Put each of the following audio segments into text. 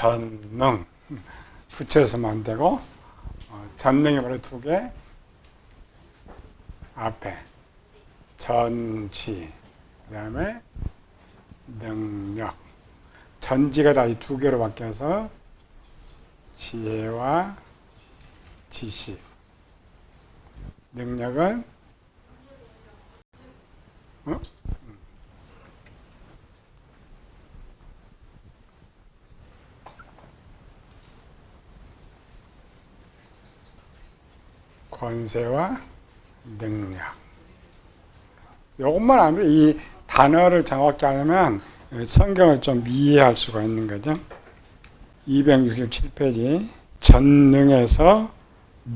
전능 붙여서만 안 되고 전능이 바로 두 개 앞에 전지 그 다음에 능력 전지가 다시 두 개로 바뀌어서 지혜와 지식 능력은 권세와 능력. 이것만 알면 이 단어를 정확히 알면 성경을 좀 이해할 수가 있는 거죠. 267페이지 전능에서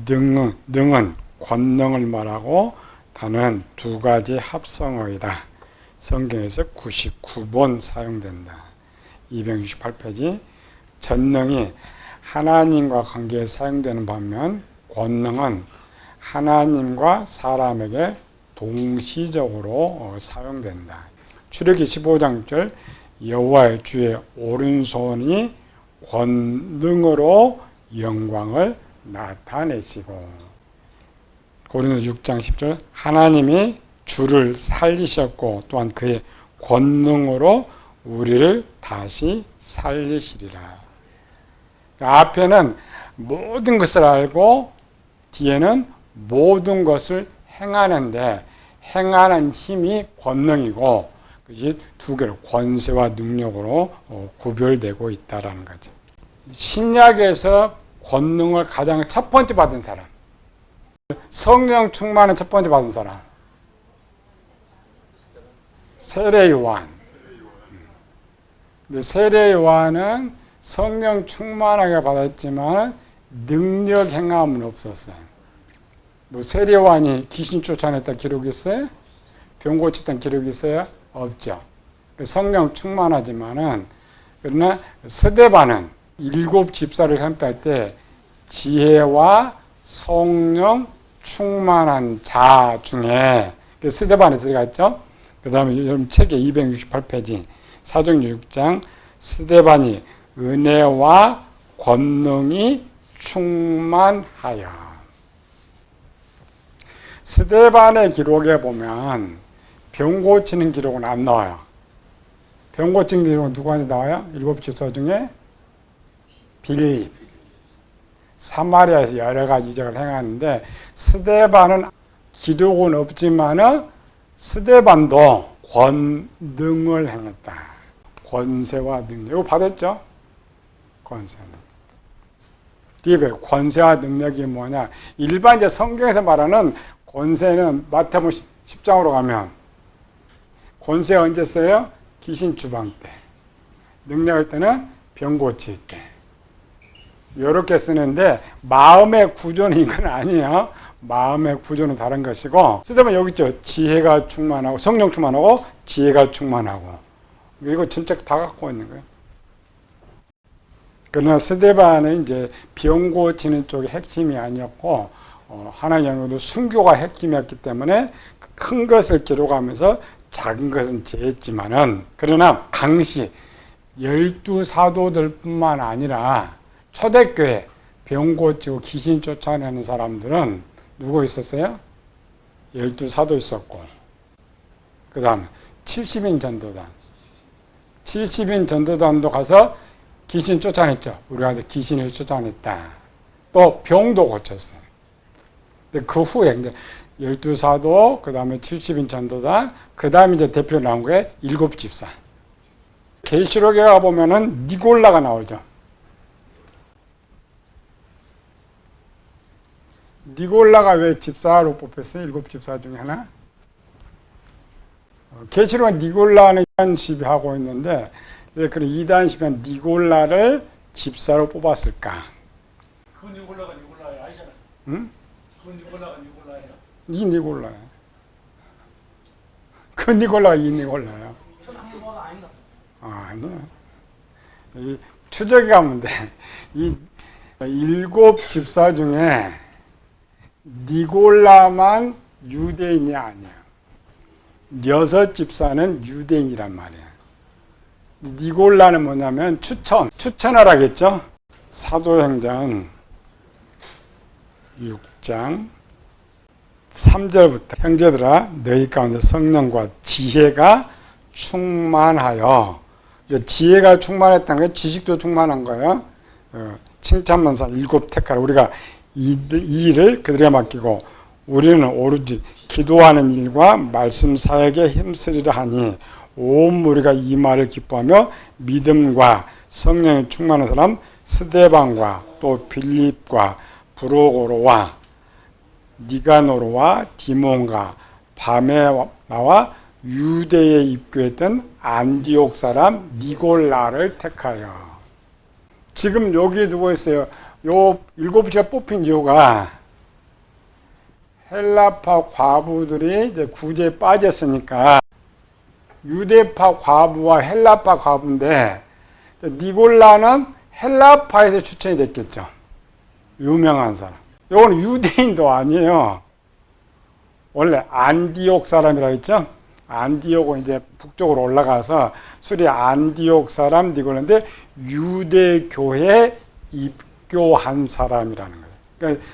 능은 권능을 말하고 단어는 두 가지 합성어이다. 성경에서 99번 사용된다. 268페이지 전능이 하나님과 관계에 사용되는 반면 권능은 하나님과 사람에게 동시적으로 사용된다. 출애굽기 15장 6절 여호와의 주의 오른손이 권능으로 영광을 나타내시고 고린도서 6장 10절 하나님이 주를 살리셨고 또한 그의 권능으로 우리를 다시 살리시리라. 앞에는 모든 것을 알고 뒤에는 모든 것을 행하는데 행하는 힘이 권능이고 그것이 두 개로 권세와 능력으로 구별되고 있다라는 거죠. 신약에서 권능을 가장 첫 번째 받은 사람, 성령 충만을 첫 번째 받은 사람, 세례 요한. 근데 세례 요한은 성령 충만하게 받았지만 능력 행함은 없었어요. 뭐 세례 요한이 귀신 쫓아냈다 기록이 있어요? 병 고쳤던 기록이 있어요? 없죠. 성령 충만하지만은 그러나 스데반은 7 집사를 삼할 때 지혜와 성령 충만한 자 중에 스데반에 들어갔죠. 그 다음에 여러분 책에 268페이지 사도행전 6장 스데반이 은혜와 권능이 충만하여. 스데반의 기록에 보면 병 고치는 기록은 안 나와요. 병 고치는 기록은 누구한테 나와요? 7 집사 중에 빌립. 사마리아에서 여러 가지 이적을 행하는데 스데반은 기록은 없지만은 스데반도 권능을 행했다. 권세와 능력. 이거 받았죠? 권세는. 뒤에 권세와 능력이 뭐냐? 일반 이제 성경에서 말하는 권세는 마태복음 10장으로 가면 권세 언제 써요? 귀신 주방 때. 능력할 때는 병 고칠 때. 이렇게 쓰는데 마음의 구조는 이건 아니에요. 마음의 구조는 다른 것이고 쓰다보면 여기 있죠. 지혜가 충만하고 성령 충만하고 지혜가 충만하고 이거 전체 다 갖고 있는 거예요. 그러나 스데반은 이제 병 고치는 쪽이 핵심이 아니었고 하나님으로도 순교가 핵심이었기 때문에 큰 것을 기록하면서 작은 것은 제했지만은 그러나 당시 12사도들 뿐만 아니라 초대교회 병 고치고 귀신 쫓아내는 사람들은 누구 있었어요? 12사도 있었고 그 다음 70인 전도단 70인 전도단도 가서 귀신 쫓아냈죠. 우리가 귀신을 쫓아냈다. 또 병도 고쳤어요. 근데 그 후에 이제 12사도, 그 다음에 70인 전도단, 그 다음에 이제 대표 나온 게 7 집사. 계시록에 가보면은 니골라가 나오죠. 니골라가 왜 집사로 뽑혔어요? 7 집사 중에 하나? 계시록은 니골라는 이단십이 하고 있는데 왜 그런 이단십은 니골라를 집사로 뽑았을까? 그 니골라가 니골라예요, 아시잖아요. 응? 그 니골라가 니골라예요. 이 니골라야. 그 니골라가 이 니골라야. 전 한국어가 아닌 것 같아요. 아니야. 이 추적에 가면 돼. 이 7 집사 중에 니골라만 유대인이 아니야. 6 집사는 유대인이란 말이야. 니골라는 뭐냐면 추천을 하겠죠. 사도행전 6장 3절부터 형제들아 너희 가운데 성령과 지혜가 충만하여, 지혜가 충만했다는 게 지식도 충만한 거예요. 칭찬만사 7 택하라. 우리가 이 일을 그들에게 맡기고 우리는 오로지 기도하는 일과 말씀 사역에 힘쓰리라 하니 온 무리가 이 말을 기뻐하며 믿음과 성령이 충만한 사람 스데반과 또 빌립과 브로고로와 니가노로와 디몬과 밤에 나와 유대에 입교했던 안디옥 사람 니골라를 택하여. 지금 여기 누구 있어요? 요 7지가 뽑힌 이유가 헬라파 과부들이 이제 구제에 빠졌으니까 유대파 과부와 헬라파 과부인데 니골라는 헬라파에서 추천이 됐겠죠. 유명한 사람. 요거는 유대인도 아니에요. 원래 안디옥 사람이라고 했죠. 안디옥은 이제 북쪽으로 올라가서 수리 안디옥 사람 니골라인데 유대교에 입교한 사람이라는 거예요. 그러니까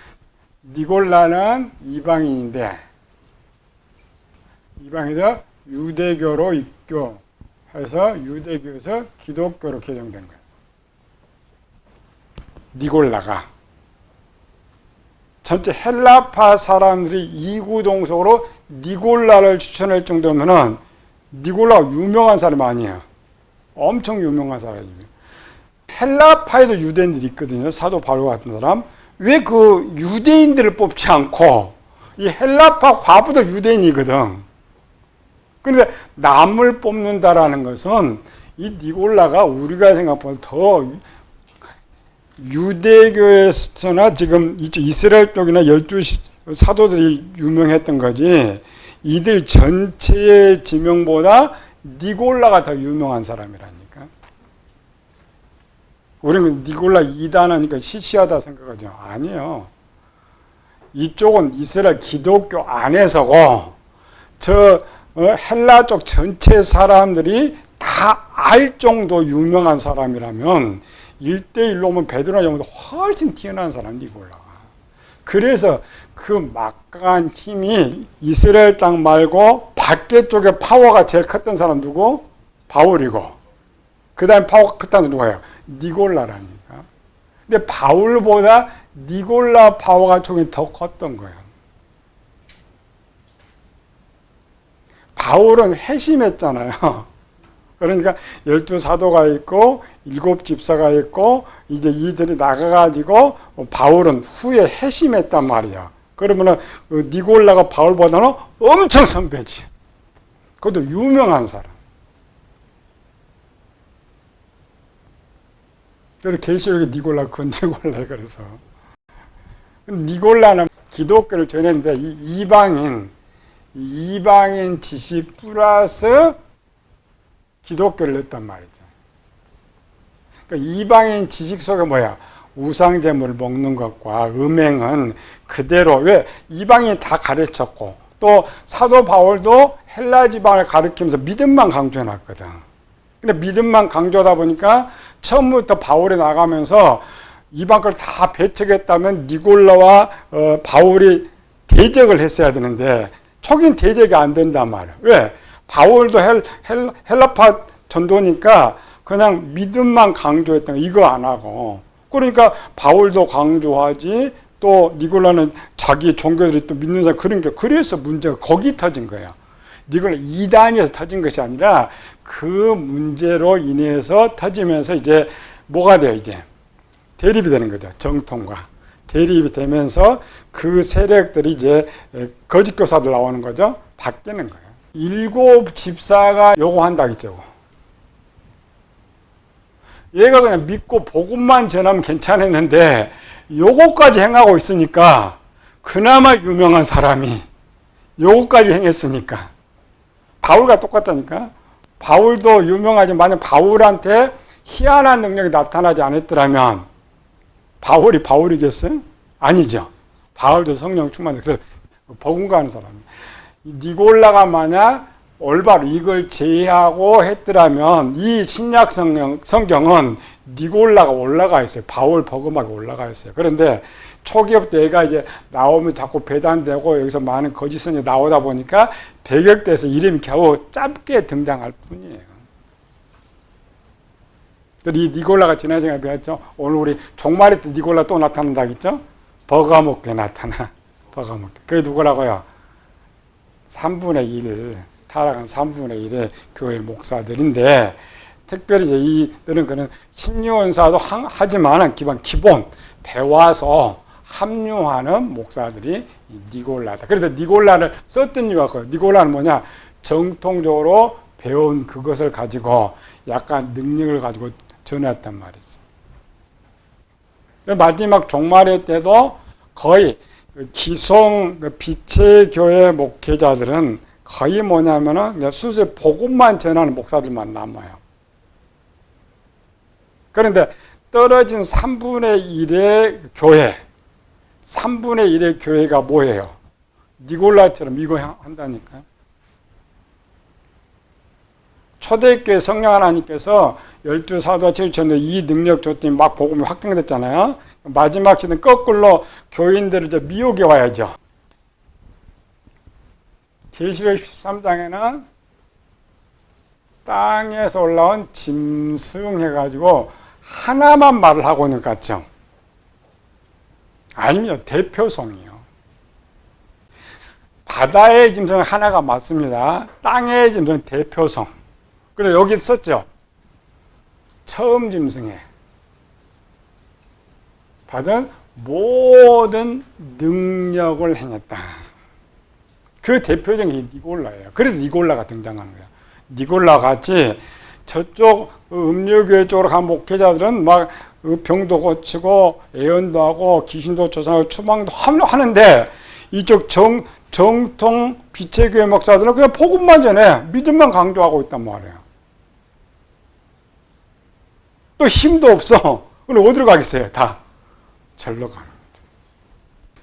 니골라는 이방인인데 이방에서 유대교로 입교해서 유대교에서 기독교로 개종된 거예요. 니골라가 전체 헬라파 사람들이 이구동성으로 니골라를 추천할 정도면은 니골라가 유명한 사람이 아니에요. 엄청 유명한 사람이에요. 헬라파에도 유대인들이 있거든요. 사도 바울 같은 사람. 왜 그 유대인들을 뽑지 않고 이 헬라파 과부도 유대인이거든. 그런데 남을 뽑는다라는 것은 이 니골라가 우리가 생각보다 더 유대교에서나 지금 이스라엘 쪽이나 12 사도들이 유명했던 거지 이들 전체의 지명보다 니골라가 더 유명한 사람이라니까. 우리는 니골라 이단하니까 시시하다 생각하죠. 아니에요. 이쪽은 이스라엘 기독교 안에서고 저 헬라 쪽 전체 사람들이 다 알 정도 유명한 사람이라면 1대1로 오면 베드로나 영보다 훨씬 뛰어난 사람 니골라가. 그래서 그 막강한 힘이 이스라엘 땅 말고 밖에 쪽에 파워가 제일 컸던 사람 누구? 바울이고 그 다음에 파워가 컸다는 사람 누구예요? 니골라라니까. 근데 바울보다 니골라 파워가 조금 더 컸던 거예요. 바울은 회심했잖아요. 그러니까 12사도가 있고 7집사가 있고 이제 이들이 나가가지고 바울은 후에 회심했단 말이야. 그러면은 니골라가 바울보다는 엄청 선배지. 그것도 유명한 사람. 그래서 계시록에 니골라 그 니골라 그래서 니골라는 기독교를 전했는데 이방인 지식 플러스 기독교를 넣었단 말이죠. 그러니까 이방인 지식 속에 뭐야? 우상제물을 먹는 것과 음행은 그대로, 왜? 이방인이 다 가르쳤고 또 사도 바울도 헬라 지방을 가르치면서 믿음만 강조해놨거든. 근데 믿음만 강조하다 보니까 처음부터 바울이 나가면서 이방 걸 다 배척했다면 니골라와 바울이 대적을 했어야 되는데 초기엔 대적이 안 된단 말이야. 왜? 바울도 헬라파 전도니까 그냥 믿음만 강조했던 거 이거 안 하고, 그러니까 바울도 강조하지 또 니골라는 자기 종교들이 또 믿는 사람 그런 게, 그래서 문제가 거기 터진 거예요. 니골라 이단에서 터진 것이 아니라 그 문제로 인해서 터지면서 이제 뭐가 돼요? 이제 대립이 되는 거죠. 정통과 대립이 되면서 그 세력들이 이제 거짓 교사들 나오는 거죠. 바뀌는 거예요. 7 집사가 요구한다 했죠. 얘가 그냥 믿고 복음만 전하면 괜찮았는데 요거까지 행하고 있으니까 그나마 유명한 사람이 요거까지 행했으니까 바울과 똑같다니까. 바울도 유명하지만 만약 바울한테 희한한 능력이 나타나지 않았더라면 바울이 바울이겠어요? 아니죠. 바울도 성령 충만해서 복음 가는 사람이에요. 니골라가 만약 올바로 이걸 제외하고 했더라면 이 신약 성경은 니골라가 올라가 있어요. 바울 버금하게 올라가 있어요. 그런데 초기부터 얘가 이제 나오면 자꾸 배단되고 여기서 많은 거짓선이 나오다 보니까 배격돼서 이름이 겨우 짧게 등장할 뿐이에요. 이 니골라가 지난 시간에 배웠죠. 오늘 우리 종말일 때 니골라 또 나타난다겠죠. 버가목교에 나타나. 버가목교. 그게 누구라고요? 3분의 1. 타락한 3분의 1의 교회 목사들인데, 특별히 이제 이들은 그는 신유원사도 하지만은 기본 배워서 합류하는 목사들이 니골라다. 그래서 니골라를 썼던 이유가 그거예요. 니골라는 뭐냐? 정통적으로 배운 그것을 가지고 약간 능력을 가지고 전했단 말이죠. 마지막 종말의 때도 거의 기성 빛의 교회 목회자들은 거의 뭐냐면은 순수히 복음만 전하는 목사들만 남아요. 그런데 떨어진 3분의 1의 교회, 3분의 1의 교회가 뭐예요? 니골라처럼 이거 한다니까요. 초대교회 성령 하나님께서 12사도가 칠쳤는데 이 능력 줬더니 막 복음이 확장됐잖아요. 마지막 시대는 거꾸로 교인들을 이제 미혹에 와야죠. 계시록 13장에는 땅에서 올라온 짐승 해가지고 하나만 말을 하고 있는 것 같죠? 아닙니다. 대표성이요. 바다의 짐승은 하나가 맞습니다. 땅의 짐승은 대표성. 그래 여기 썼죠. 처음 짐승에 받은 모든 능력을 행했다. 그 대표적인 니골라예요. 그래서 니골라가 등장하는 거예요. 니골라 같이 저쪽 음료교회 쪽으로 간 목회자들은 막 병도 고치고 예언도 하고 귀신도 쫓아내고 추방도 하는데 이쪽 정통 빛의 교회 목사들은 그냥 복음만 전해 믿음만 강조하고 있단 말이에요. 또 힘도 없어. 그럼 어디로 가겠어요? 다 절로 가는 거죠.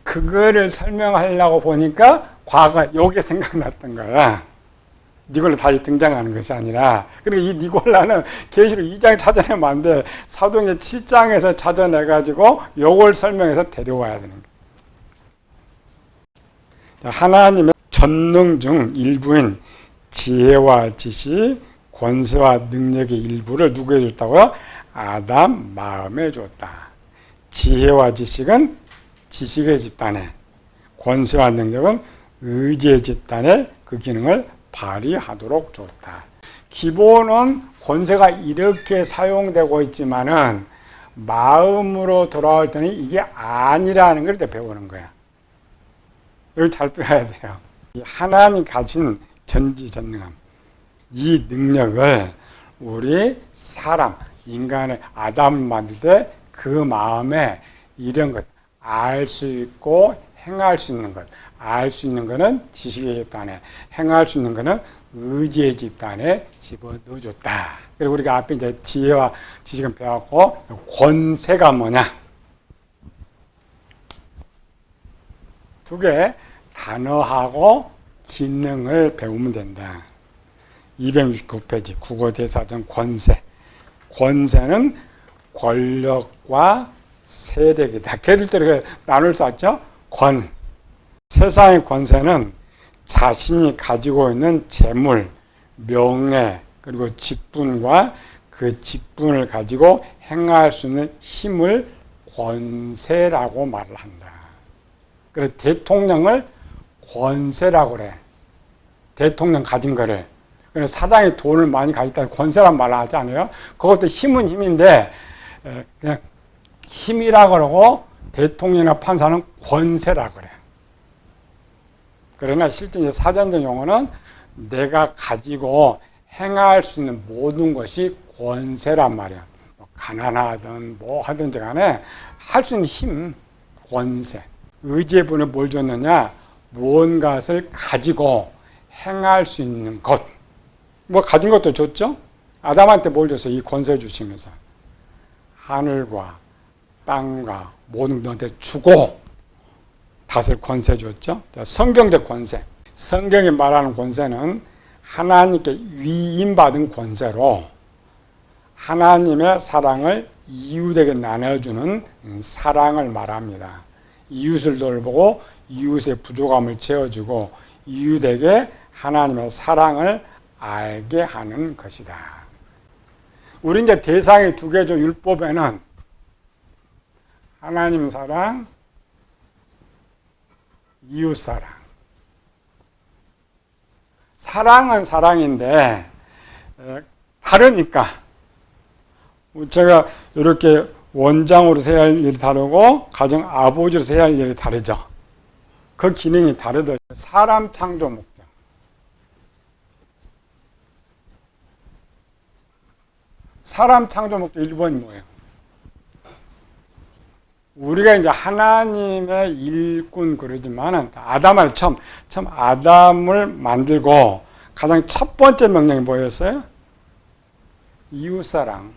그거를 설명하려고 보니까 과거 요게 생각났던 거야. 니골라 다시 등장하는 것이 아니라. 그러니까 이 니골라는 계시록 2장 찾아내면 안 돼. 사도행전 7장에서 찾아내가지고 요걸 설명해서 데려와야 되는 거야. 하나님의 전능 중 일부인 지혜와 지식, 권세와 능력의 일부를 누구에게 줬다고요? 아담 마음에 줬다. 지혜와 지식은 지식의 집단에, 권세와 능력은 의지의 집단에 그 기능을 발휘하도록 줬다. 기본은 권세가 이렇게 사용되고 있지만은 마음으로 돌아올 때는 이게 아니라는 걸 배우는 거야. 이걸 잘 배워야 돼요. 하나님 가진 전지전능함, 이 능력을 우리 사람, 인간의 아담을 만들 때 그 마음에 이런 것, 알 수 있고 행할 수 있는 것, 알 수 있는 것은 지식의 집단에, 행할 수 있는 것은 의지의 집단에 집어넣어줬다. 그리고 우리가 앞에 이제 지혜와 지식은 배웠고, 권세가 뭐냐? 두 개, 단어하고 기능을 배우면 된다. 269페이지 국어대사전 권세. 권세는 권력과 세력이다. 걔들끼리 나눌 수 있죠? 세상의 권세는 자신이 가지고 있는 재물, 명예, 그리고 직분과 그 직분을 가지고 행할 수 있는 힘을 권세라고 말을 한다. 그래서 대통령을 권세라고 그래. 대통령 가진 거를. 그래서 사장이 돈을 많이 가졌다는 권세란 말을 하지 않아요? 그것도 힘은 힘인데 그냥 힘이라고 그러고 대통령이나 판사는 권세라고 그래. 그러나 실제 이제 사전적 용어는 내가 가지고 행할 수 있는 모든 것이 권세란 말이야. 뭐 가난하든 뭐 하든지 간에 할 수 있는 힘, 권세. 의지의 분에 뭘 줬느냐? 무언가를 가지고 행할 수 있는 것. 뭐 가진 것도 줬죠? 아담한테 뭘 줬어요? 이 권세 주시면서. 하늘과 땅과 모든 너한테 주고 다스릴 권세 줬죠? 성경적 권세. 성경이 말하는 권세는 하나님께 위임받은 권세로 하나님의 사랑을 이웃에게 나눠주는 사랑을 말합니다. 이웃을 돌보고 이웃의 부족함을 채워주고 이웃에게 하나님의 사랑을 알게 하는 것이다. 우리 이제 대상이 두 개죠. 율법에는 하나님 사랑, 이웃 사랑. 사랑은 사랑인데 다르니까 제가 이렇게 원장으로 해야 할 일이 다르고 가정 아버지로 해야 할 일이 다르죠. 그 기능이 다르더라고요. 사람 창조 목적. 사람 창조 목적 1번이 뭐예요? 우리가 이제 하나님의 일꾼 그러지만은 아담을 처음 아담을 만들고 가장 첫 번째 명령이 뭐였어요? 이웃사랑.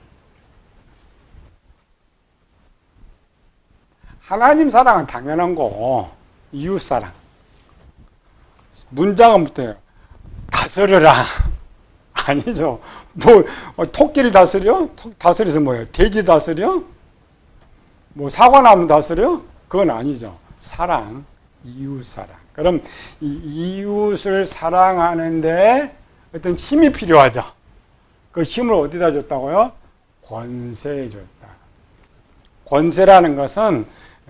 하나님 사랑은 당연한 거고 이웃사랑. 문장은 붙어요. 다스려라. 아니죠. 토끼를 다스려? 다스려서 뭐예요? 돼지 다스려? 사과나무 다스려? 그건 아니죠. 사랑, 이웃사랑. 그럼 이 이웃을 사랑하는데 어떤 힘이 필요하죠. 그 힘을 어디다 줬다고요? 권세에 줬다. 권세라는 것은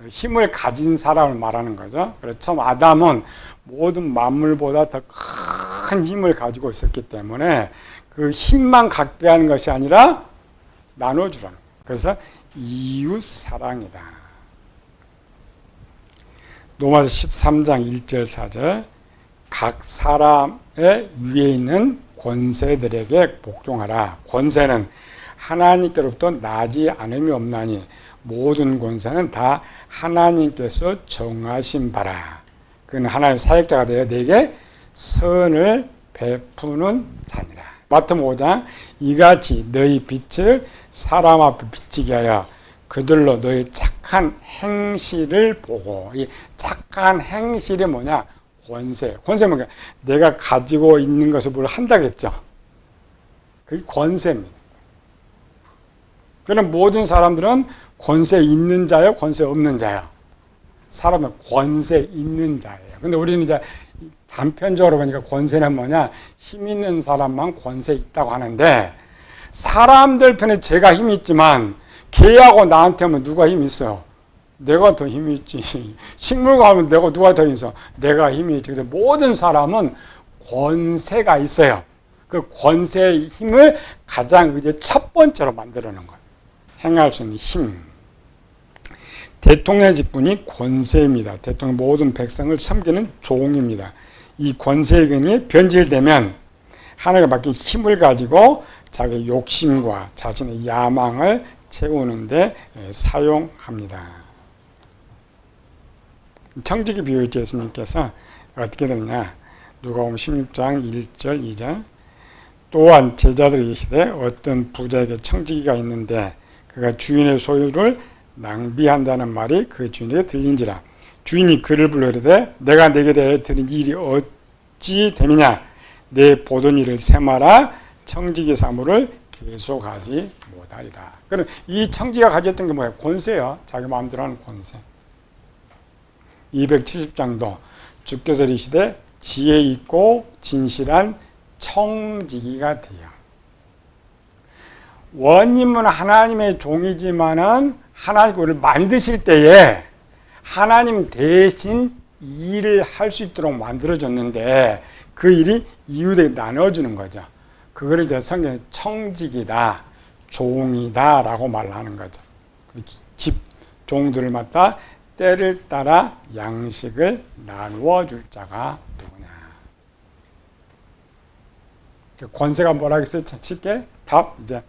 힘을 가진 사람을 말하는 거죠. 그래서 처음 아담은 모든 만물보다 더 큰 힘을 가지고 있었기 때문에 그 힘만 갖게 하는 것이 아니라 나눠주라는 거예요. 그래서 이웃 사랑이다. 로마서 13장 1절 4절 각 사람의 위에 있는 권세들에게 복종하라. 권세는 하나님께로부터 나지 않음이 없나니 모든 권세는 다 하나님께서 정하신 바라. 그는 하나님의 사역자가 되어 내게 선을 베푸는 자니라. 마태복음 5장 이같이 너희 빛을 사람 앞에 비치게 하여 그들로 너희 착한 행실을 보고. 이 착한 행실이 뭐냐? 권세. 권세 뭐냐? 내가 가지고 있는 것을 뭘 한다겠죠. 그게 권세입니다. 그럼 모든 사람들은 권세 있는 자요, 권세 없는 자요? 사람은 권세 있는 자예요. 근데 우리는 이제 단편적으로 보니까 권세는 뭐냐? 힘 있는 사람만 권세 있다고 하는데 사람들 편에 제가 힘이 있지만 걔하고 나한테 하면 누가 힘이 있어요? 내가 더 힘이 있지. 식물과 하면 누가 더 힘이 있어? 내가 힘이 있지. 그래서 모든 사람은 권세가 있어요. 그 권세의 힘을 가장 이제 첫 번째로 만들어 놓은 거예요. 행할 수 있는 힘. 대통령의 직분이 권세입니다. 대통령 모든 백성을 섬기는 종입니다. 이 권세의 근이 변질되면 하나님께 맡긴 힘을 가지고 자기 욕심과 자신의 야망을 채우는 데 사용합니다. 청지기 비유의 예수님께서 어떻게 되느냐? 누가복음 16장 1절 2절 또한 제자들이 이르시되 어떤 부자에게 청지기가 있는데 그가 주인의 소유를 낭비한다는 말이 그 주인에게 들린지라. 주인이 그를 불러 이르되 내가 내게 대하여 들은 일이 어찌 됨이냐? 내 보던 일을 세마라. 청지기 사무를 계속하지 못하리라. 그럼 이 청지기가 가졌던 게 뭐예요? 권세요. 자기 마음대로 하는 권세. 270장도 주께서 이르시되 지혜 있고 진실한 청지기가 되어. 원님은 하나님의 종이지만은 하나님 우리를 만드실 때에 하나님 대신 일을 할 수 있도록 만들어줬는데 그 일이 이웃에게 나눠주는 거죠. 그거를 이제 성경에 청직이다, 종이다 라고 말하는 거죠. 집 종들을 맡아 때를 따라 양식을 나누어 줄 자가 누구냐. 권세가 뭐라고 했어요? 쉽게 답 이제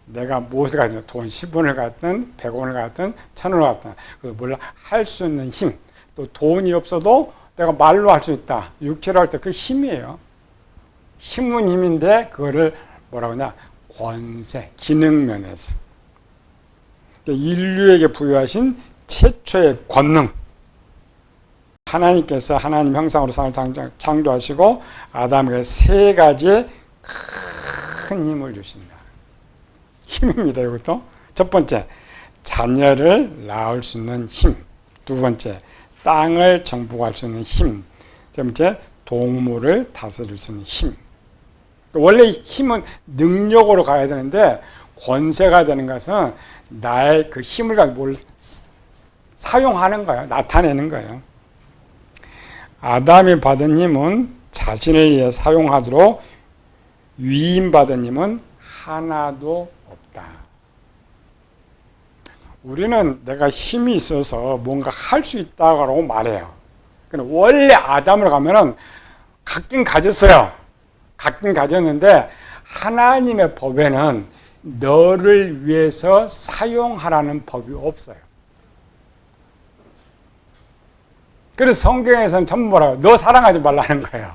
내가 무엇을 가진 돈 10원을 갖든 100원을 갖든 1000원을 갖든 뭘 할 수 있는 힘. 또 돈이 없어도 내가 말로 할 수 있다. 육체로 할 때 그 힘이에요. 힘은 힘인데 그거를 뭐라고 하냐? 권세, 기능 면에서. 인류에게 부여하신 최초의 권능. 하나님께서 하나님 형상으로 사람을 창조하시고 아담에게 세 가지의 큰 힘을 주신다. 힘입니다. 이것도. 첫 번째, 자녀를 낳을 수 있는 힘. 두 번째, 땅을 정복할 수 있는 힘. 세 번째, 동물을 다스릴 수 있는 힘. 원래 힘은 능력으로 가야 되는데 권세가 되는 것은 나의 그 힘을 가지고 뭘 사용하는 거예요. 나타내는 거예요. 아담이 받은 힘은 자신을 위해 사용하도록 위임받은 힘은 하나도 없다. 우리는 내가 힘이 있어서 뭔가 할 수 있다고 말해요. 원래 아담으로 가면은 갖긴 가졌어요. 갖긴 가졌는데 하나님의 법에는 너를 위해서 사용하라는 법이 없어요. 그래서 성경에서는 전부 뭐라고? 너 사랑하지 말라는 거예요.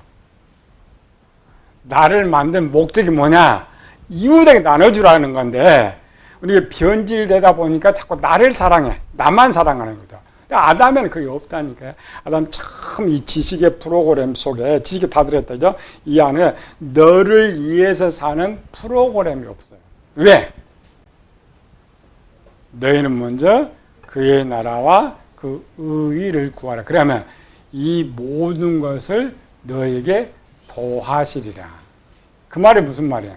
나를 만든 목적이 뭐냐? 이웃에게 나눠주라는 건데 우리가 변질되다 보니까 자꾸 나를 사랑해. 나만 사랑하는 거죠. 아담에는 그게 없다니까요. 아담 참 이 지식의 프로그램 속에 지식이 다 들었다죠. 이 안에 너를 위해서 사는 프로그램이 없어요. 왜? 너희는 먼저 그의 나라와 그 의의를 구하라. 그러면 이 모든 것을 너에게 도하시리라. 그 말이 무슨 말이야?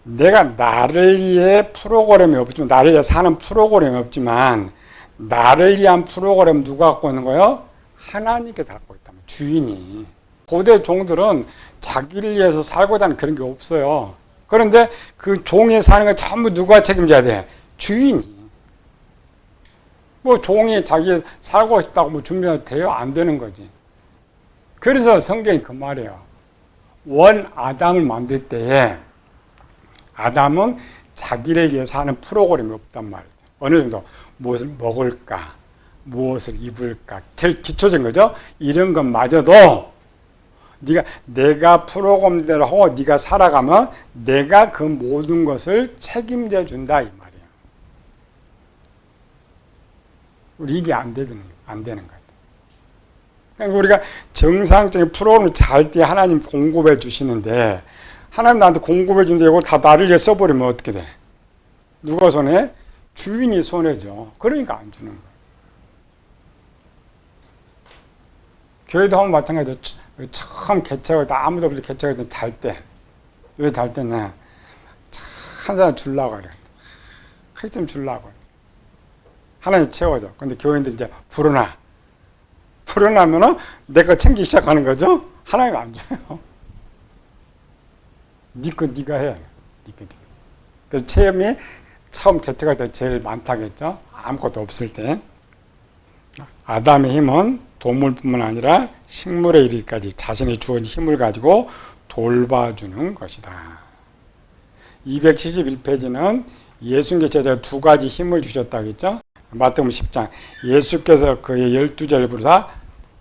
내가 나를 위해 프로그램이 없지만, 나를 위해 사는 프로그램이 없지만, 나를 위한 프로그램 누가 갖고 있는 거예요? 하나님께서 갖고 있다. 주인이. 고대 종들은 자기를 위해서 살고자 하는 그런 게 없어요. 그런데 그 종이 사는 거 전부 누가 책임져야 돼? 주인이. 뭐 종이 자기 살고 싶다고 뭐 준비가 돼요? 안 되는 거지. 그래서 성경이 그 말이에요. 원 아담을 만들 때에 아담은 자기를 위해 사는 프로그램이 없단 말이죠. 어느 정도 무엇을 먹을까, 무엇을 입을까, 제일 기초적인 거죠. 이런 것마저도 내가 프로그램대로 하고 네가 살아가면 내가 그 모든 것을 책임져 준다 이 말이에요. 우리 이게 안 되는 거죠. 그러니까 우리가 정상적인 프로그램을 잘 때 하나님 공급해 주시는데 하나님 나한테 공급해 준데 이걸 다 나를 위해 써버리면 어떻게 돼? 누가 손해? 주인이 손해죠. 그러니까 안 주는 거예요. 교회도 하면 마찬가지죠. 처음 개척을 다 아무도 없이 개척할 때 잘 때. 왜 잘 때냐? 한 사람 주려고 그래. 하여튼 주려고 그래. 하나님 채워줘. 근데 교인들이 이제 불어나. 불어나면은 내 거 챙기기 시작하는 거죠? 하나님 안 줘요. 네 거 네가 해. 네 거. 그래서 체험이 처음 개척할 때 제일 많다겠죠? 아무것도 없을 때. 아담의 힘은 동물뿐만 아니라 식물에 이르기까지 자신이 주어진 힘을 가지고 돌봐주는 것이다. 271페이지는 예수님께 제자가 두 가지 힘을 주셨다겠죠? 마태복음 10장 예수께서 그의 12제를 부르사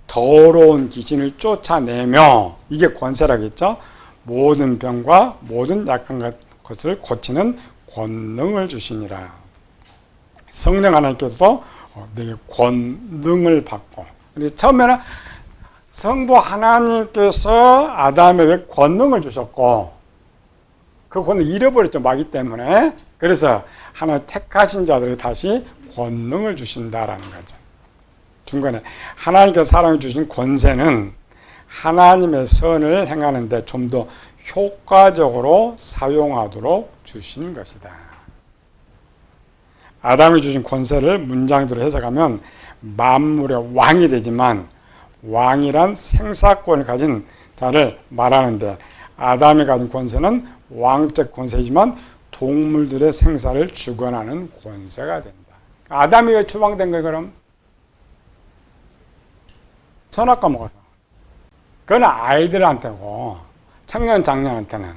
더러운 귀신을 쫓아내며 이게 권세라겠죠? 모든 병과 모든 약한 것을 고치는 권능을 주시니라. 성령 하나님께서도 내게 권능을 받고 처음에는 성부 하나님께서 아담에게 권능을 주셨고 그 권능을 잃어버렸죠. 마귀 때문에. 그래서 하나님 택하신 자들에게 다시 권능을 주신다라는 거죠. 중간에 하나님께서 사람이 주신 권세는 하나님의 선을 행하는데 좀 더 효과적으로 사용하도록 주신 것이다. 아담이 주신 권세를 문장대로 해석하면 만물의 왕이 되지만 왕이란 생사권을 가진 자를 말하는데 아담이 가진 권세는 왕적 권세이지만 동물들의 생사를 주관하는 권세가 된다. 아담이 왜 추방된 거예요 그럼? 선악과 먹어서. 그건 아이들한테고 청년 장년한테는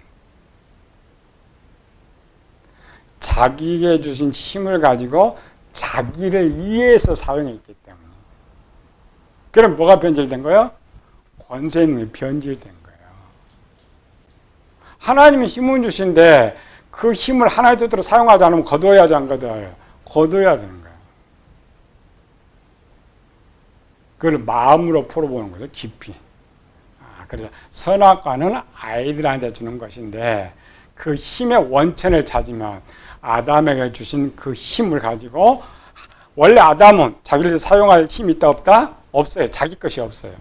자기에게 주신 힘을 가지고 자기를 위해서 사용했기 때문에. 그럼 뭐가 변질된 거예요? 권세 있는 게 변질된 거예요. 하나님이 힘을 주신데 그 힘을 하나의 뜻대로 사용하지 않으면 거둬야 안 거둬요? 거둬야 되는 거예요. 거둬야 되는 거예요. 그래서 체험이 처음 개척할 때 아무도 없이 개척할 때 잘 때 그걸 마음으로 풀어보는 거죠. 깊이. 그래서 선악과는 아이들한테 주는 것인데 그 힘의 원천을 찾으면 아담에게 주신 그 힘을 가지고 원래 아담은 자기를 사용할 힘이 있다 없다? 없어요. 자기 것이 없어요.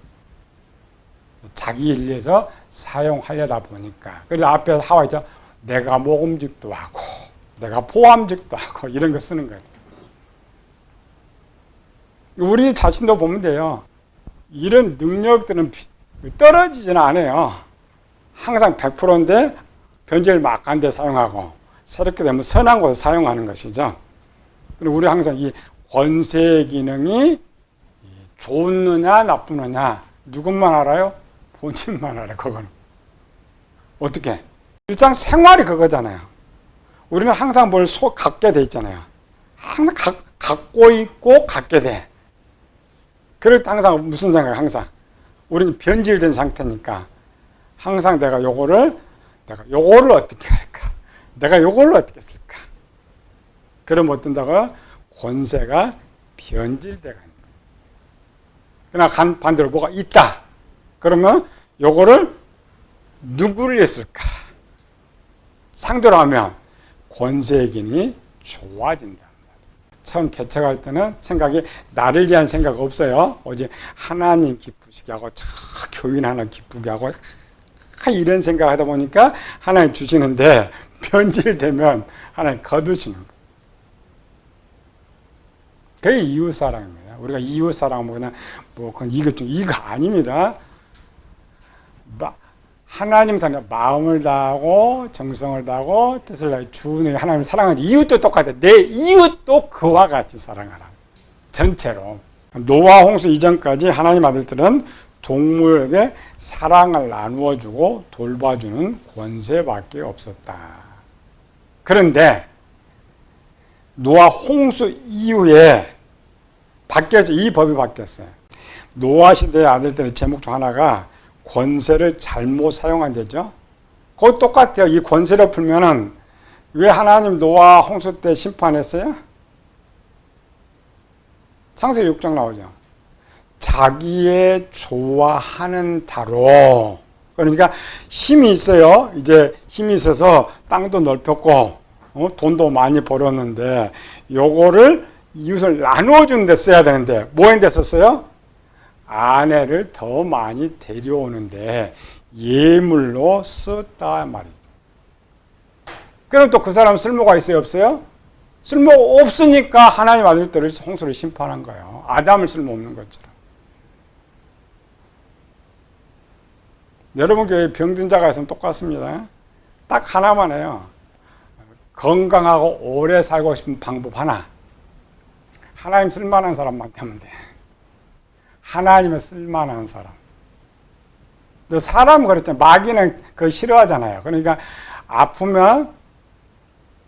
자기 일에서 사용하려다 보니까. 그래서 앞에서 하와 있죠. 내가 모금직도 하고 내가 보암직도 하고 이런 거 쓰는 거예요. 우리 자신도 보면 돼요. 이런 능력들은 떨어지지는 않아요. 항상 100%인데 변질 막한데 사용하고 새롭게 되면 선한 곳에 사용하는 것이죠. 그리고 우리 항상 이 권세 기능이 좋느냐 나쁘느냐 누군만 알아요? 본인만 알아요. 그건 어떻게? 일상생활이 그거잖아요. 우리는 항상 뭘 갖게 돼 있잖아요. 항상 갖고 있고 갖게 돼. 그럴 때 항상 무슨 생각이에요? 항상 우리는 변질된 상태니까 항상 내가 요거를 어떻게 할까? 내가 요걸로 어떻게 쓸까? 그러면 어떤다고? 권세가 변질돼가 있는 거예요. 그러나 반대로 뭐가 있다. 그러면 요거를 누구를 했을까? 상대로 하면 권세의 기능이 좋아진다. 처음 개척할 때는 생각이 나를 위한 생각 없어요. 오직 하나님 기쁘시게 하고 교인 하나 기쁘게 하고 이런 생각하다 보니까 하나님 주시는데 변질되면 하나님 거두시는 거예요. 그게 이웃사랑입니다. 우리가 이웃사랑은 그냥 그건 이거 아닙니다. 하나님 사랑, 마음을 다하고 정성을 다하고 뜻을 다해 주는 하나님을 사랑하는 이웃도 똑같아. 내 이웃도 그와 같이 사랑하라. 전체로. 노아 홍수 이전까지 하나님 아들들은 동물에게 사랑을 나누어주고 돌봐주는 권세밖에 없었다. 그런데 노아 홍수 이후에 이 법이 바뀌었어요. 노아 시대의 아들들의 제목 중 하나가 권세를 잘못 사용한대죠. 그거 똑같아요. 이 권세를 풀면은 왜 하나님 노아 홍수 때 심판했어요? 창세기 6장 나오죠. 자기의 좋아하는 대로. 그러니까 힘이 있어요. 이제 힘이 있어서 땅도 넓혔고 돈도 많이 벌었는데 요거를 이웃을 나누어주는 데 써야 되는데 뭐인 데 썼어요? 아내를 더 많이 데려오는데 예물로 썼다 말이죠. 그럼 또 그 사람 쓸모가 있어요? 없어요? 쓸모가 없으니까 하나님 아들들을 홍수를 심판한 거예요. 아담을 쓸모없는 것처럼. 여러분 교회에 병든 자가 있으면 똑같습니다. 딱 하나만 해요. 건강하고 오래 살고 싶은 방법 하나. 하나님 쓸만한 사람만 되면 돼. 하나님의 쓸만한 사람. 사람은 그렇잖아요. 마귀는 그거 싫어하잖아요. 그러니까 아프면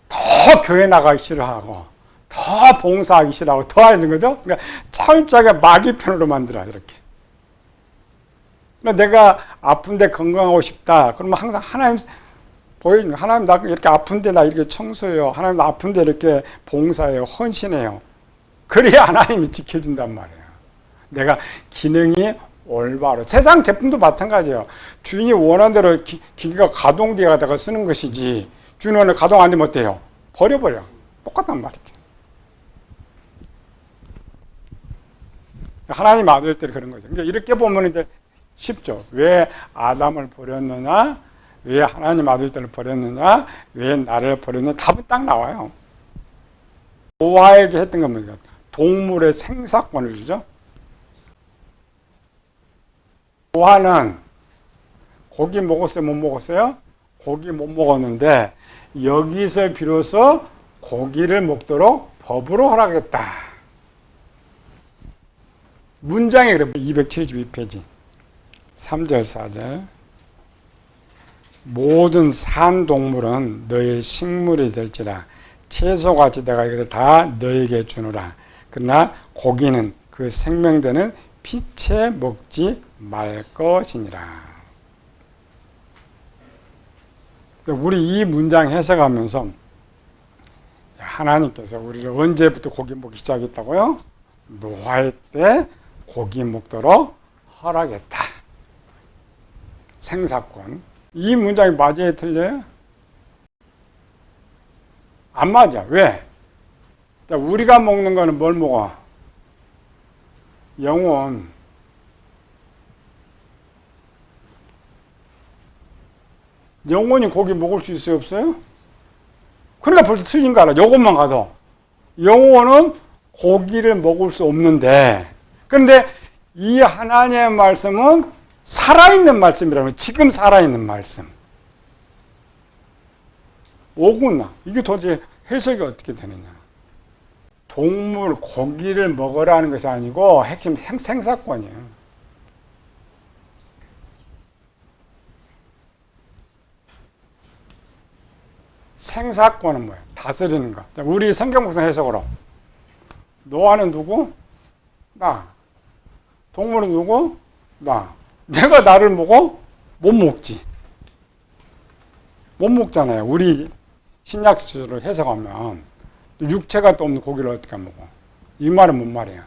더 교회 나가기 싫어하고 더 봉사하기 싫어하고 더 하는 거죠. 그러니까 철저하게 마귀 편으로 만들어 이렇게. 내가 아픈데 건강하고 싶다. 그러면 항상 하나님 보여주는 거예요. 하나님 나 이렇게 아픈데 나 이렇게 청소해요. 하나님 나 아픈데 이렇게 봉사해요. 헌신해요. 그래야 하나님이 지켜준단 말이에요. 내가 기능이 올바로. 세상 제품도 마찬가지예요. 주인이 원하는 대로 기계가 가동되다가 쓰는 것이지 주인은 가동 안 되면 어때요? 버려버려. 똑같단 말이죠. 하나님 아들들이 그런 거죠. 이렇게 보면 이제 쉽죠. 왜 아담을 버렸느냐? 왜 하나님 아들들을 버렸느냐? 왜 나를 버렸느냐? 답은 딱 나와요. 노아에게 했던 건 뭡니까? 동물의 생사권을 주죠. 노아는 고기 먹었어요? 못 먹었어요? 고기 못 먹었는데 여기서 비로소 고기를 먹도록 법으로 허락했다. 문장이 그래. 272페이지 3절 4절 모든 산 동물은 너의 식물이 될지라 채소같이 내가 이것을 다 너에게 주노라. 그러나 고기는 그 생명되는 피채 먹지 말 것이니라. 우리 이 문장 해석하면서 하나님께서 우리를 언제부터 고기 먹기 시작했다고요? 노아의 때 고기 먹도록 허락했다. 생사권. 이 문장이 맞아요, 틀려요? 안 맞아. 왜? 자, 우리가 먹는 거는 뭘 먹어? 영혼. 영혼이 고기 먹을 수 있어요, 없어요? 그러니까 벌써 틀린 거 알아. 요것만 가도. 영혼은 고기를 먹을 수 없는데, 그런데 이 하나님의 말씀은 살아있는 말씀이라면 지금 살아있는 말씀. 오구나. 이게 도대체 해석이 어떻게 되느냐. 동물, 고기를 먹으라는 것이 아니고 핵심 생사권이에요. 생사권은 뭐예요? 다스리는 거. 우리 성경 구성 해석으로. 노아는 누구? 나. 동물은 누구? 나. 내가 나를 먹어? 못 먹지. 못 먹잖아요. 우리 신약수를 해석하면 육체가 또 없는 고기를 어떻게 먹어? 이 말은 뭔 말이야?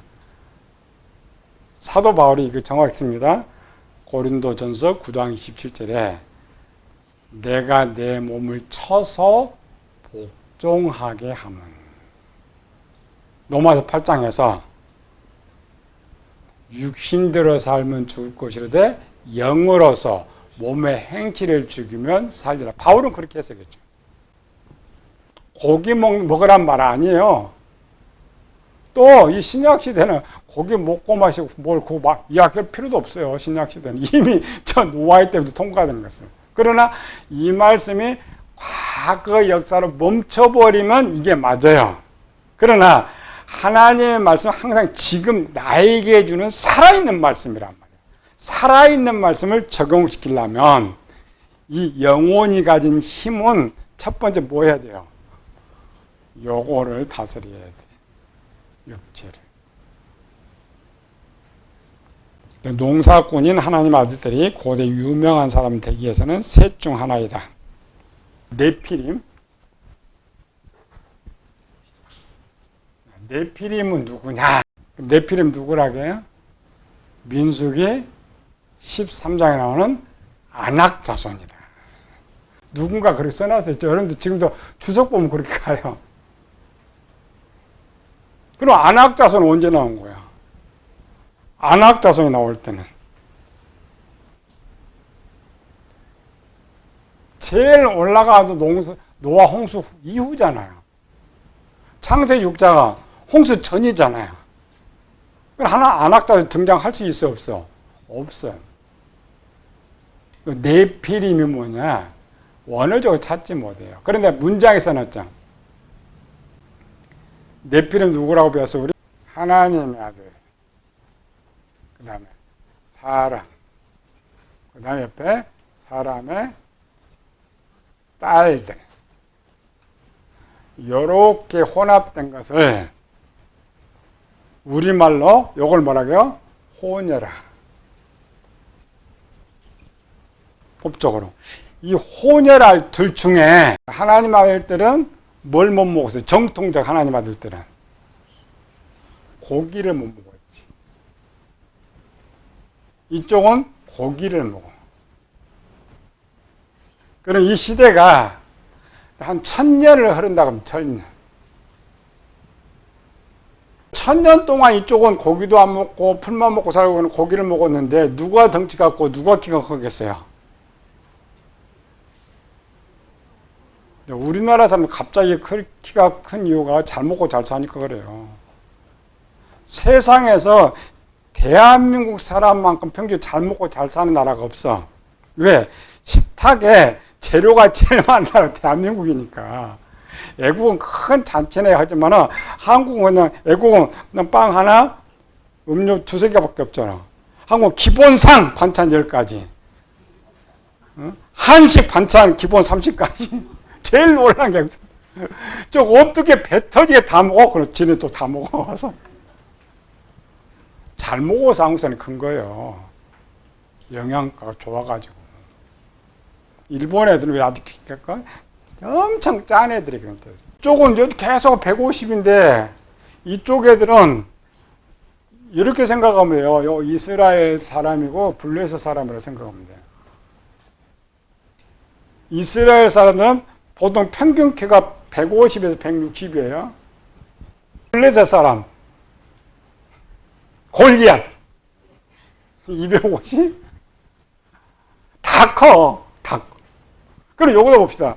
사도 바울이 이거 정확했습니다. 고린도전서 9장 27절에 내가 내 몸을 쳐서 복종하게 하면. 로마서 8장에서 육신대로 살면 죽을 것이로되 영으로서 몸의 행치를 죽이면 살리라. 바울은 그렇게 해석했죠. 고기 먹으란 말 아니에요. 또 이 신약 시대는 고기 먹고 마시고 뭘 막 이야기할 필요도 없어요. 신약 시대는 이미 저 노아의 때부터 통과된 것을. 그러나 이 말씀이 과거 역사로 멈춰버리면 이게 맞아요. 그러나 하나님의 말씀은 항상 지금 나에게 주는 살아있는 말씀이란 말이에요. 살아있는 말씀을 적용시키려면 이 영혼이 가진 힘은 첫 번째 뭐 해야 돼요? 요거를 다스려야 돼. 육체를. 농사꾼인 하나님 아들들이 고대 유명한 사람 되기 위해서는 셋 중 하나이다. 네피림. 네피림은 누구냐? 네피림 누구라게요? 민수기 13장에 나오는 아낙 자손이다. 누군가 그렇게 써놨어요. 여러분들 지금도 주석 보면 그렇게 가요. 그럼 아낙 자손은 언제 나온 거야? 아낙 자손이 나올 때는 제일 올라가서 노아 홍수 이후잖아요. 창세 6자가 홍수 전이잖아요. 하나 아낙 자손 등장할 수 있어 없어? 없어요. 네피림이 뭐냐? 원어적으로 찾지 못해요. 그런데 문장에 써놨죠. 네피림 누구라고 배웠어 우리? 하나님의 아들. 그 다음에 사람. 그 다음에 옆에 사람의 딸들. 요렇게 혼합된 것을 우리말로 요걸 뭐라고요? 호녀라. 법적으로. 이 호녀랄들 중에 하나님 아들들은 뭘 못 먹었어요? 정통적 하나님 아들들은 고기를 못 먹었지. 이쪽은 고기를 먹어. 그럼 이 시대가 한 1000년을 흐른다고 하면 1000년. 1000년 동안 이쪽은 고기도 안 먹고 풀만 먹고 살고 고기를 먹었는데 누가 덩치 같고 누가 키가 크겠어요? 우리나라 사람 갑자기 키가 큰 이유가 잘 먹고 잘 사니까 그래요. 세상에서 대한민국 사람만큼 평균 잘 먹고 잘 사는 나라가 없어. 왜? 식탁에 재료가 제일 많은 나라가 대한민국이니까. 애국은 큰 잔치네 하지만 한국은 그냥 애국은 그냥 빵 하나, 음료 두세 개밖에 없잖아. 한국은 기본상 반찬 10가지. 한식 반찬 기본 30가지. 제일 놀란 게 저 어떻게 배터리에 다 먹어? 그럼 지네 또 다 먹어서 잘 먹어서 한국 사람이 큰 거예요. 영양가가 좋아가지고. 일본 애들은 왜 아직 키가 엄청 짠 애들이거든. 이쪽은 계속 150인데 이쪽 애들은 이렇게 생각하면 돼요. 요 이스라엘 사람이고 블레셋 사람이라고 생각하면 돼요. 이스라엘 사람들은 보통 평균 키가 150에서 160이에요. 블레셋 사람 골리앗 250? 다 커. 다 커. 그럼 요거도 봅시다.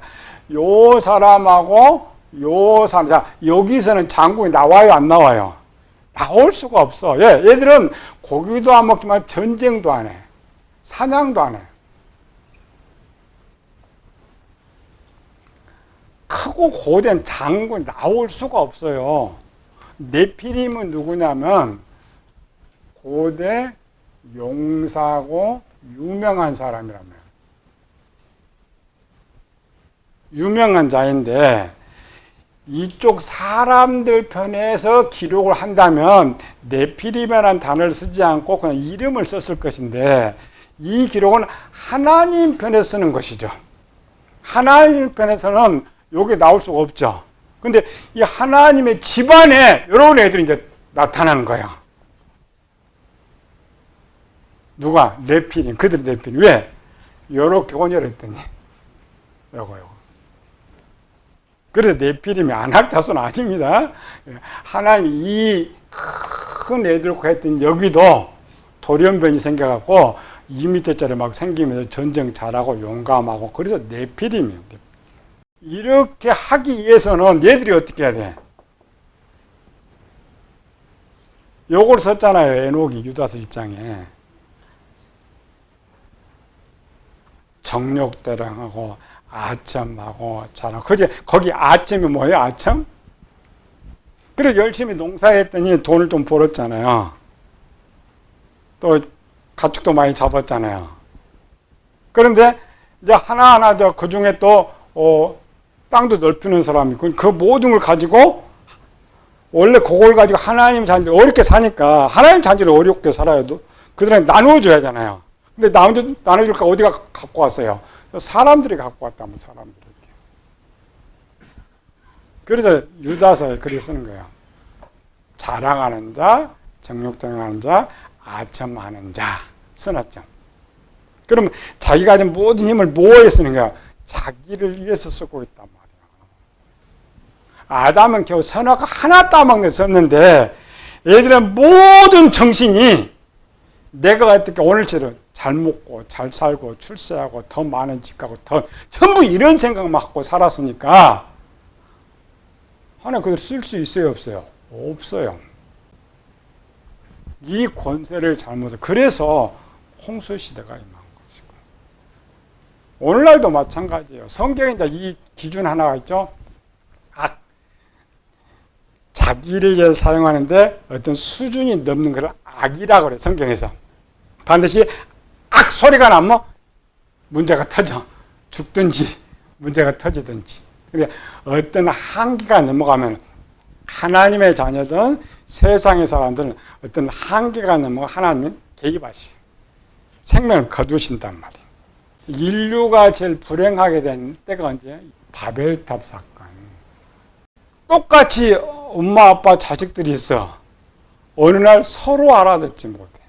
요 사람하고 요 사람. 자, 여기서는 장군이 나와요, 안 나와요? 나올 수가 없어. 예, 얘들은 고기도 안 먹지만 전쟁도 안 해. 사냥도 안 해. 크고 고된 장군이 나올 수가 없어요. 네피림은 누구냐면 고대 용사고 유명한 사람이라며. 유명한 자인데 이쪽 사람들 편에서 기록을 한다면 네피림이라는 단어를 쓰지 않고 그냥 이름을 썼을 것인데 이 기록은 하나님 편에서 쓰는 것이죠. 하나님 편에서는 여기 나올 수가 없죠. 근데 이 하나님의 집안에 이런 애들이 이제 나타나는 거야. 누가? 네피림. 그들이 네피림. 왜? 요렇게 온열했더니 요거. 그래서 네피림이 안악자손 아닙니다. 하나님이 이 큰 애들과 했더니 여기도 돌연변이 생겨갖고 2m짜리 막 생기면서 전쟁 잘하고 용감하고 그래서 네피림이에요. 이렇게 하기 위해서는 얘들이 어떻게 해야 돼? 요걸 썼잖아요. 에녹이 유다서 1장에. 정욕대랑하고 아첨하고 자랑. 거기 아첨이 뭐예요? 아첨? 그래 열심히 농사했더니 돈을 좀 벌었잖아요. 또 가축도 많이 잡았잖아요. 그런데 이제 하나하나 그 중에 또 땅도 넓히는 사람이 있고 그 모든 걸 가지고 원래 그걸 가지고 하나님 자녀 어렵게 사니까 하나님 자녀를 어렵게 살아요. 그들한테 나누어줘야 하잖아요. 근데 나눠줄까 어디가 갖고 왔어요? 사람들이 갖고 왔다면 사람들이. 그래서 유다서에 글을 쓰는 거예요. 자랑하는 자, 정욕당하는 자, 아첨하는 자 써놨죠. 그러면 자기가 가진 모든 힘을 뭐에 쓰는 거야? 자기를 위해서 쓰고 있단 말이야. 아담은 겨우 선악과 하나 따먹는 썼는데 얘들은 모든 정신이 내가 어떻게 오늘처럼 잘 먹고 잘 살고 출세하고 더 많은 집 가고 더 전부 이런 생각만 갖고 살았으니까 하나님 그대로 쓸 수 있어요, 없어요? 없어요. 이 권세를 잘못해. 그래서 홍수 시대가 임한 것이고. 오늘날도 마찬가지예요. 성경에 이제 이 기준 하나가 있죠. 자기를 위해서 사용하는데 어떤 수준이 넘는 걸 악이라고 그래, 성경에서. 반드시 악 소리가 나면 문제가 터져. 죽든지 문제가 터지든지. 그러니까 어떤 한계가 넘어가면 하나님의 자녀든 세상의 사람들은 어떤 한계가 넘어가 하나님은 개입하시 생명을 거두신단 말이에요. 인류가 제일 불행하게 된 때가 언제? 바벨탑 사건. 똑같이 엄마 아빠 자식들이 있어. 어느 날 서로 알아듣지 못해.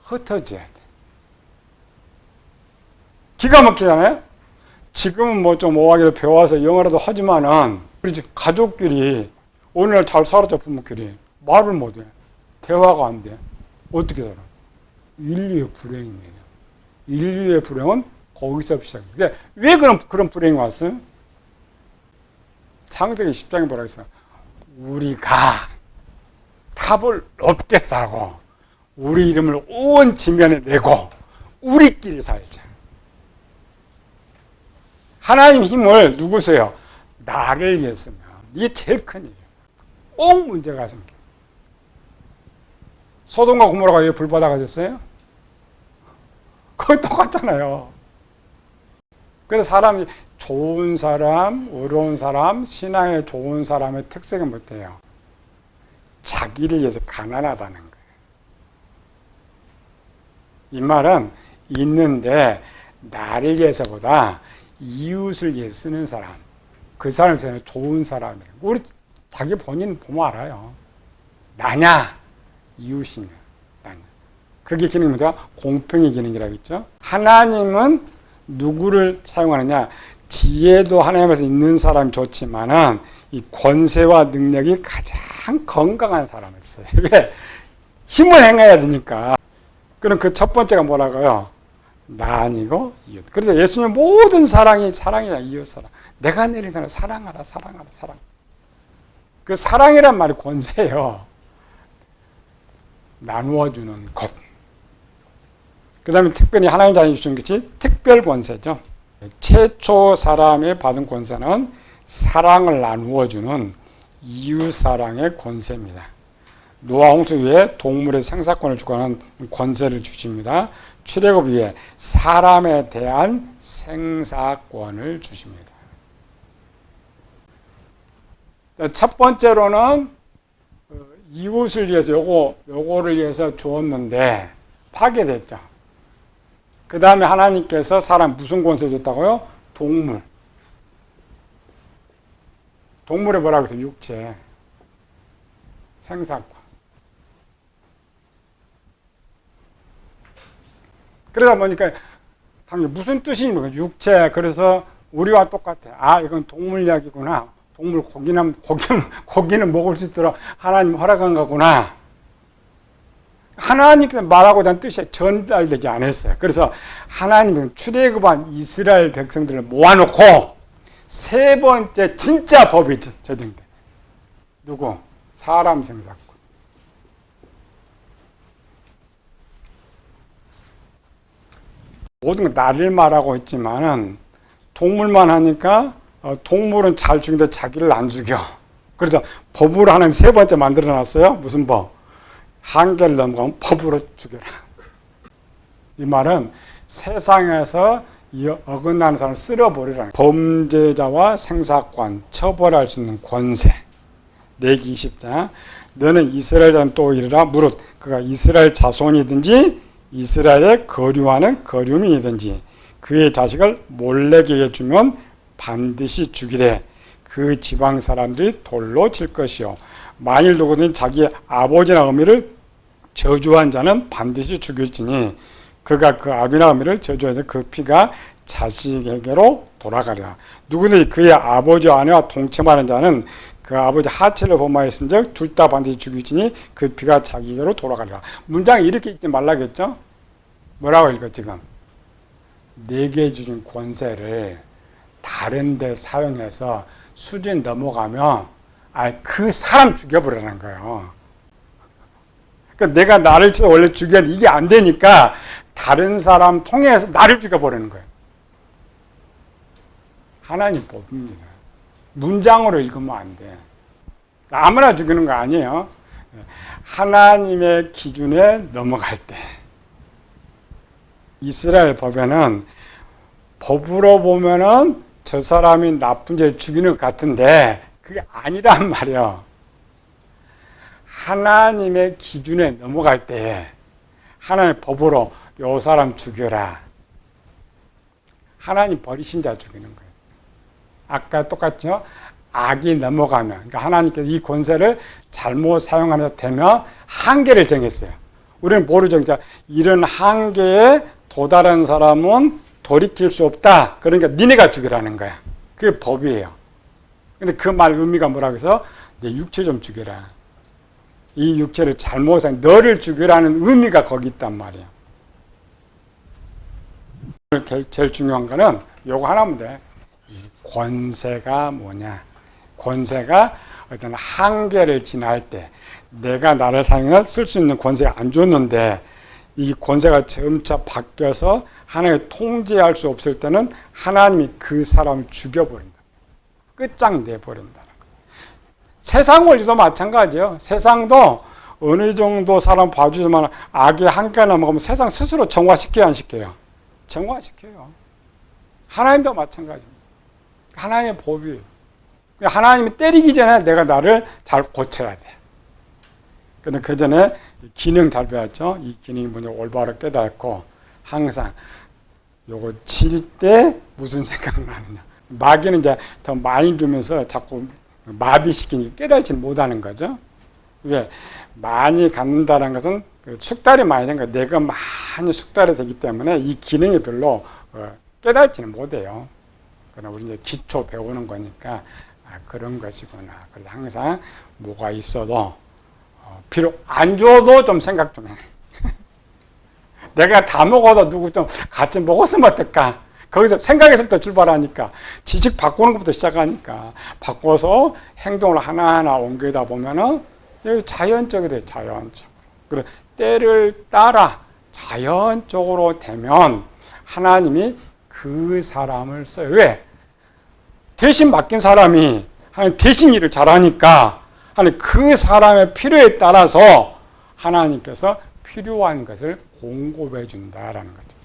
흩어져야 돼. 기가 막히잖아요? 지금은 뭐 좀 오하기로 배워서 영어라도 하지만은 우리 집 가족끼리 어느 날 잘 살았죠, 부모끼리. 말을 못해. 대화가 안 돼. 어떻게 살아? 인류의 불행이에요. 인류의 불행은 거기서 시작해요. 왜 그런 불행이 왔어요? 창세기 10장에 뭐라고 했어요? 우리가 탑을 높게 쌓고 우리 이름을 온 지면에 내고 우리끼리 살자. 하나님 힘을 누구세요? 나를 위해서면. 이게 제일 큰 일이에요. 꼭 문제가 생겨. 소돔과 고모라가 왜 불바다가 됐어요? 그거 똑같잖아요. 그래서 사람이 좋은 사람, 어려운 사람, 신앙에 좋은 사람의 특색은 뭐예요? 자기를 위해서 가난하다는 거예요. 이 말은 있는데 나를 위해서보다 이웃을 위해 쓰는 사람, 그 사람에서는 좋은 사람이에요. 우리 자기 본인 보면 알아요. 나냐 이웃이냐 나냐. 그게 기능이 뭐야? 공평의 기능이라고 했죠. 하나님은 누구를 사용하느냐? 지혜도 하나님에서 있는 사람이 좋지만은 이 권세와 능력이 가장 건강한 사람을 써요. 왜? 힘을 행해야 되니까. 그럼 그 첫 번째가 뭐라고요? 나 아니고 이웃. 그래서 예수님 모든 사랑이 사랑이야. 이웃 사랑. 내가 내린 사람 사랑하라 사랑하라 사랑. 그 사랑이란 말이 권세예요. 나누어주는 것. 그 다음에 특별히 하나님 자녀 주신 것이 특별 권세죠. 최초 사람이 받은 권세는 사랑을 나누어주는 이웃사랑의 권세입니다. 노아 홍수 위에 동물의 생사권을 주관하는 권세를 주십니다. 출애굽 위에 사람에 대한 생사권을 주십니다. 첫 번째로는 이웃을 위해서 요거를 위해서 주었는데 파괴됐죠. 그 다음에 하나님께서 사람 무슨 권세 줬다고요? 동물. 동물에 뭐라고 했어요? 육체. 생사권. 그러다 보니까 당연히 무슨 뜻이니까 육체. 그래서 우리와 똑같아. 아, 이건 동물 이야기구나. 동물 고기는 먹을 수 있도록 하나님 허락한 거구나. 하나님께서 말하고자 하는 뜻이 전달되지 않았어요. 그래서 하나님은 출애굽한 이스라엘 백성들을 모아놓고 세 번째 진짜 법이 제정돼. 누구? 사람 생사권. 모든 건 나를 말하고 있지만은 동물만 하니까 동물은 잘 죽이는데 자기를 안 죽여. 그래서 법으로 하나님 세 번째 만들어놨어요. 무슨 법? 한계를 넘어가면 법으로 죽여라. 이 말은 세상에서 이 어긋나는 사람을 쓸어버리라. 범죄자와 생사권, 처벌할 수 있는 권세. 내기 20장. 너는 이스라엘 자손 또 이르라. 무릇 그가 이스라엘 자손이든지 이스라엘에 거류하는 거류민이든지 그의 자식을 몰래에게 주면 반드시 죽이되 그 지방 사람들이 돌로 칠 것이요 만일 누구든 자기 아버지나 어미를 저주한 자는 반드시 죽일지니 그가 그 아비나 어미를 저주해서 그 피가 자식에게로 돌아가리라. 누구든지 그의 아버지와 아내와 동침하는 자는 그 아버지 하체를 범하였은즉 둘 다 반드시 죽일지니 그 피가 자기에게로 돌아가리라. 문장이 이렇게 읽지 말라겠죠? 뭐라고 읽어 지금? 내게 주신 권세를 다른 데 사용해서 수준 넘어가면 그 사람 죽여버리라는 거예요. 그러니까 내가 나를 원래 죽이는 이게 안 되니까 다른 사람 통해서 나를 죽여버리는 거예요. 하나님 법입니다. 문장으로 읽으면 안 돼. 아무나 죽이는 거 아니에요. 하나님의 기준에 넘어갈 때. 이스라엘 법에는 법으로 보면은 저 사람이 나쁜 죄 죽이는 것 같은데 그게 아니란 말이에요. 하나님의 기준에 넘어갈 때 하나님의 법으로 요 사람 죽여라. 하나님 버리신 자 죽이는 거예요. 아까 똑같죠? 악이 넘어가면 그러니까 하나님께서 이 권세를 잘못 사용하게 되면 한계를 정했어요. 우리는 모르죠. 그러니까 이런 한계에 도달한 사람은 돌이킬 수 없다. 그러니까 니네가 죽이라는 거야. 그게 법이에요. 근데 그 말 의미가 뭐라고 해서 이제 육체 좀 죽여라. 이 육체를 잘못 산 너를 죽이라는 의미가 거기 있단 말이에요. 제일 중요한 거는 요거 하나면 돼. 권세가 뭐냐? 권세가 어떤 한계를 지날 때 내가 나를 사용해 쓸 수 있는 권세가 안 줬는데 이 권세가 점차 바뀌어서 하나님이 통제할 수 없을 때는 하나님이 그 사람을 죽여버린다. 끝장내버린다. 세상 원리도 마찬가지예요. 세상도 어느 정도 사람 봐주지만 악의 한계가 넘어가면 세상 스스로 정화시켜야 안 시켜요? 정화시켜요. 하나님도 마찬가지입니다. 하나님의 법이에요. 하나님이 때리기 전에 내가 나를 잘 고쳐야 돼. 근데 그 전에 기능 잘 배웠죠? 이 기능이 뭐냐, 올바로 깨닫고 항상 요거 칠 때 무슨 생각을 하느냐. 마귀는 이제 더 많이 주면서 자꾸 마비시키니 깨닫지 못하는 거죠. 왜? 많이 갖는다는 것은 숙달이 많이 된 거예요. 내가 많이 숙달이 되기 때문에 이 기능이 별로 깨닫지는 못해요. 그러나 우리 이제 기초 배우는 거니까 그런 것이구나. 그래서 항상 뭐가 있어도 비록 안 줘도 좀 생각 좀 해. 내가 다 먹어도 누구 좀 같이 먹었으면 어떨까? 거기서 생각에서부터 출발하니까 지식 바꾸는 것부터 시작하니까 바꿔서 행동을 하나하나 옮기다 보면은 자연적이 돼. 자연적으로. 그래 때를 따라 자연적으로 되면 하나님이 그 사람을 써요. 왜? 대신 맡긴 사람이 하나님 대신 일을 잘하니까 하나님 그 사람의 필요에 따라서 하나님께서 필요한 것을 공급해 준다라는 거죠.